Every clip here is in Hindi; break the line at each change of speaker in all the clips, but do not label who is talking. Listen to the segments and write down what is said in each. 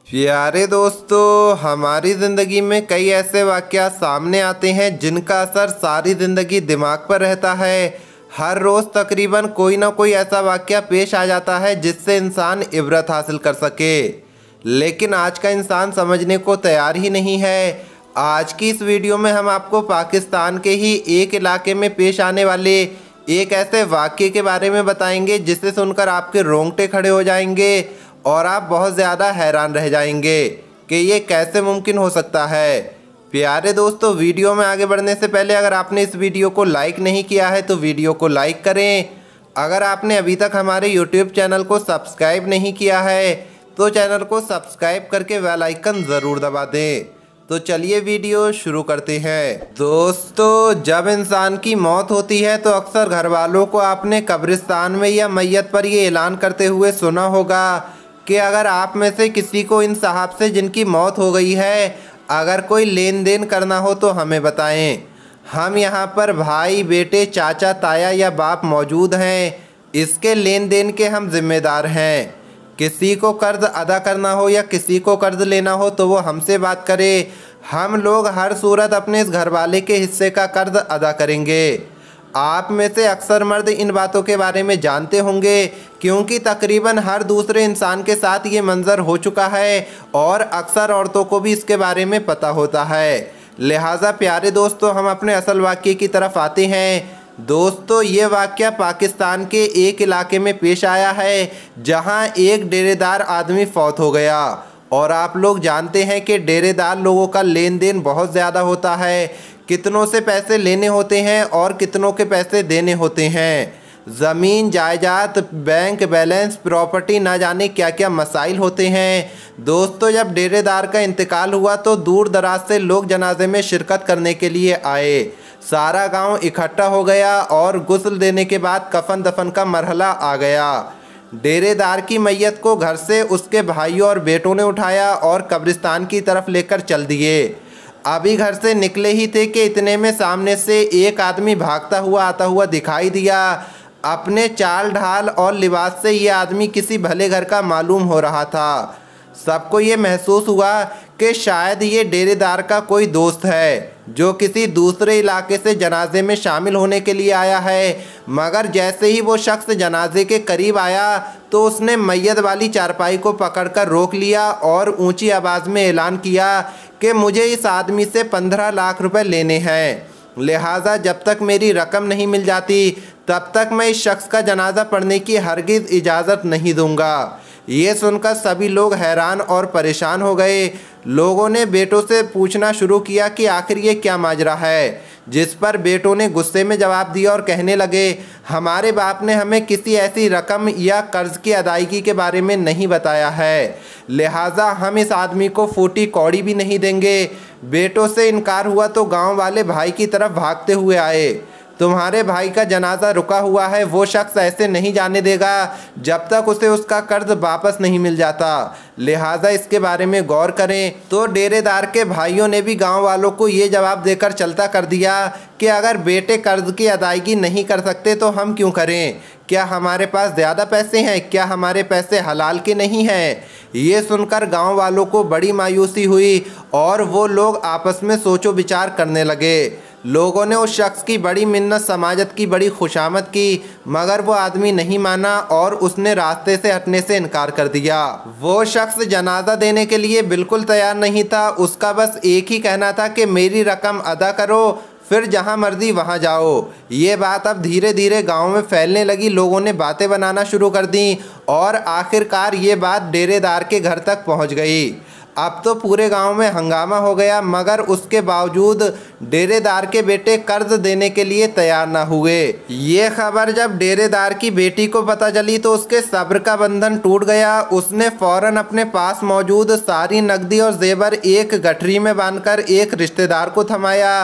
प्यारे दोस्तों, हमारी ज़िंदगी में कई ऐसे वाक़यात सामने आते हैं जिनका असर सारी ज़िंदगी दिमाग पर रहता है। हर रोज़ तकरीबन कोई ना कोई ऐसा वाक़या पेश आ जाता है जिससे इंसान इबरत हासिल कर सके, लेकिन आज का इंसान समझने को तैयार ही नहीं है। आज की इस वीडियो में हम आपको पाकिस्तान के ही एक इलाके में पेश आने वाले एक ऐसे वाक़ये के बारे में बताएंगे जिसे सुनकर आपके रोंगटे खड़े हो जाएंगे और आप बहुत ज़्यादा हैरान रह जाएंगे कि ये कैसे मुमकिन हो सकता है। प्यारे दोस्तों, वीडियो में आगे बढ़ने से पहले अगर आपने इस वीडियो को लाइक नहीं किया है तो वीडियो को लाइक करें। अगर आपने अभी तक हमारे यूट्यूब चैनल को सब्सक्राइब नहीं किया है तो चैनल को सब्सक्राइब करके बेल आइकन ज़रूर दबा दें। तो चलिए वीडियो शुरू करते हैं। दोस्तों, जब इंसान की मौत होती है तो अक्सर घर वालों को आपने कब्रिस्तान में या मैयत पर ये ऐलान करते हुए सुना होगा कि अगर आप में से किसी को इन साहब से जिनकी मौत हो गई है अगर कोई लेन देन करना हो तो हमें बताएं। हम यहाँ पर भाई, बेटे, चाचा, ताया या बाप मौजूद हैं। इसके लेन देन के हम जिम्मेदार हैं। किसी को कर्ज अदा करना हो या किसी को कर्ज लेना हो तो वो हमसे बात करे। हम लोग हर सूरत अपने इस घरवाले के हिस्से का कर्ज अदा करेंगे। आप में से अक्सर मर्द इन बातों के बारे में जानते होंगे क्योंकि तकरीबन हर दूसरे इंसान के साथ ये मंजर हो चुका है और अक्सर औरतों को भी इसके बारे में पता होता है। लिहाजा प्यारे दोस्तों, हम अपने असल वाक़ये की तरफ आते हैं। दोस्तों, ये वाक़या पाकिस्तान के एक इलाके में पेश आया है जहां एक डेरेदार आदमी फौत हो गया। और आप लोग जानते हैं कि डेरेदार लोगों का लेन देन बहुत ज़्यादा होता है। कितनों से पैसे लेने होते हैं और कितनों के पैसे देने होते हैं। ज़मीन, जायदाद, बैंक बैलेंस, प्रॉपर्टी, ना जाने क्या क्या मसाइल होते हैं। दोस्तों, जब डेरेदार का इंतकाल हुआ तो दूर दराज से लोग जनाजे में शिरकत करने के लिए आए। सारा गांव इकट्ठा हो गया और गुस्ल देने के बाद कफन दफन का मरहला आ गया। डेरेदार की मैयत को घर से उसके भाइयों और बेटों ने उठाया और कब्रिस्तान की तरफ लेकर चल दिए। अभी घर से निकले ही थे कि इतने में सामने से एक आदमी भागता हुआ आता हुआ दिखाई दिया। अपने चाल ढाल और लिबास से ये आदमी किसी भले घर का मालूम हो रहा था। सबको ये महसूस हुआ कि शायद ये डेरेदार का कोई दोस्त है जो किसी दूसरे इलाके से जनाजे में शामिल होने के लिए आया है। मगर जैसे ही वो शख्स जनाजे के करीब आया तो उसने मैयत वाली चारपाई को पकड़कर रोक लिया और ऊंची आवाज़ में ऐलान किया कि मुझे इस आदमी से 15 लाख रुपए लेने हैं। लिहाजा जब तक मेरी रकम नहीं मिल जाती तब तक मैं इस शख्स का जनाजा पढ़ने की हरगिज़ इजाज़त नहीं दूंगा। ये सुनकर सभी लोग हैरान और परेशान हो गए। लोगों ने बेटों से पूछना शुरू किया कि आखिर ये क्या माजरा है, जिस पर बेटों ने गुस्से में जवाब दिया और कहने लगे, हमारे बाप ने हमें किसी ऐसी रकम या कर्ज की अदायगी के बारे में नहीं बताया है, लिहाजा हम इस आदमी को फूटी कौड़ी भी नहीं देंगे। बेटों से इनकार हुआ तो गांव वाले भाई की तरफ भागते हुए आए। तुम्हारे भाई का जनाजा रुका हुआ है, वो शख्स ऐसे नहीं जाने देगा जब तक उसे उसका कर्ज वापस नहीं मिल जाता, लिहाजा इसके बारे में गौर करें। तो डेरेदार के भाइयों ने भी गांव वालों को ये जवाब देकर चलता कर दिया कि अगर बेटे कर्ज की अदायगी नहीं कर सकते तो हम क्यों करें, क्या हमारे पास ज़्यादा पैसे हैं, क्या हमारे पैसे हलाल के नहीं हैं। ये सुनकर गांव वालों को बड़ी मायूसी हुई और वो लोग आपस में सोचो विचार करने लगे। लोगों ने उस शख्स की बड़ी मिन्नत, समाजत की बड़ी खुशामद की, मगर वो आदमी नहीं माना और उसने रास्ते से हटने से इनकार कर दिया। वो शख्स जनाजा देने के लिए बिल्कुल तैयार नहीं था। उसका बस एक ही कहना था कि मेरी रकम अदा करो, फिर जहां मर्जी वहां जाओ। ये बात अब धीरे धीरे गांव में फैलने लगी। लोगों ने बातें बनाना शुरू कर दी और आखिरकार ये बात डेरेदार के घर तक पहुंच गई। अब तो पूरे गांव में हंगामा हो गया, मगर उसके बावजूद डेरेदार के बेटे कर्ज देने के लिए तैयार न हुए। ये खबर जब डेरेदार की बेटी को पता चली तो उसके सब्र का बंधन टूट गया। उसने फौरन अपने पास मौजूद सारी नकदी और जेवर एक गठरी में बांधकर एक रिश्तेदार को थमाया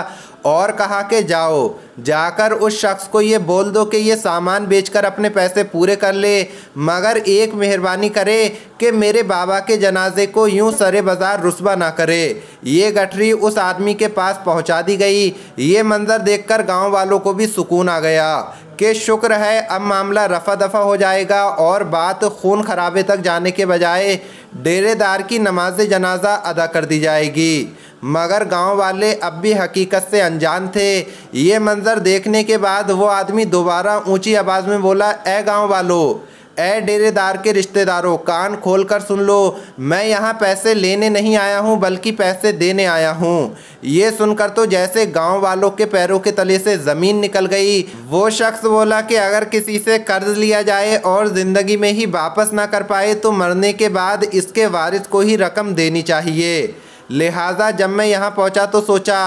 और कहा कि जाओ जाकर उस शख्स को ये बोल दो कि ये सामान बेचकर अपने पैसे पूरे कर ले, मगर एक मेहरबानी करे कि मेरे बाबा के जनाजे को यूं सरे बाजार रुस्वा ना करे। ये गठरी उस आदमी के पास पहुंचा दी गई। ये मंजर देखकर गांव वालों को भी सुकून आ गया कि शुक्र है अब मामला रफा दफा हो जाएगा और बात खून खराबे तक जाने के बजाय डेरेदार की नमाज जनाजा अदा कर दी जाएगी। मगर गांव वाले अब भी हकीकत से अनजान थे। ये मंजर देखने के बाद वो आदमी दोबारा ऊंची आवाज़ में बोला, ए गांव वालों, ए डेरेदार के रिश्तेदारों, कान खोल कर सुन लो, मैं यहाँ पैसे लेने नहीं आया हूँ बल्कि पैसे देने आया हूँ। ये सुनकर तो जैसे गांव वालों के पैरों के तले से ज़मीन निकल गई। वो शख्स बोला कि अगर किसी से कर्ज लिया जाए और ज़िंदगी में ही वापस ना कर पाए तो मरने के बाद इसके वारिस को ही रकम देनी चाहिए। लिहाजा जब मैं यहाँ पहुँचा तो सोचा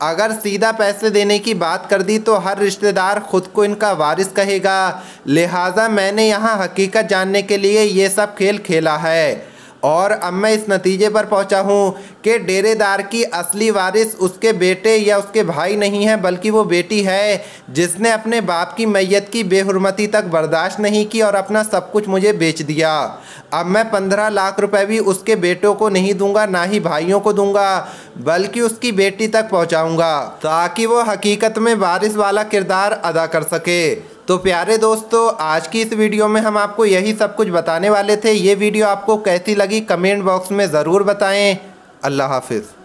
अगर सीधा पैसे देने की बात कर दी तो हर रिश्तेदार ख़ुद को इनका वारिस कहेगा। लिहाजा मैंने यहाँ हकीकत जानने के लिए ये सब खेल खेला है और अब मैं इस नतीजे पर पहुंचा हूं कि डेरेदार की असली वारिस उसके बेटे या उसके भाई नहीं है बल्कि वो बेटी है जिसने अपने बाप की मैयत की बेहुरमती तक बर्दाश्त नहीं की और अपना सब कुछ मुझे बेच दिया। अब मैं 15 लाख रुपए भी उसके बेटों को नहीं दूंगा, ना ही भाइयों को दूंगा, बल्कि उसकी बेटी तक पहुंचाऊंगा ताकि वो हकीकत में वारिस वाला किरदार अदा कर सके। तो प्यारे दोस्तों, आज की इस वीडियो में हम आपको यही सब कुछ बताने वाले थे। ये वीडियो आपको कैसी लगी कमेंट बॉक्स में ज़रूर बताएं। अल्लाह हाफिज़।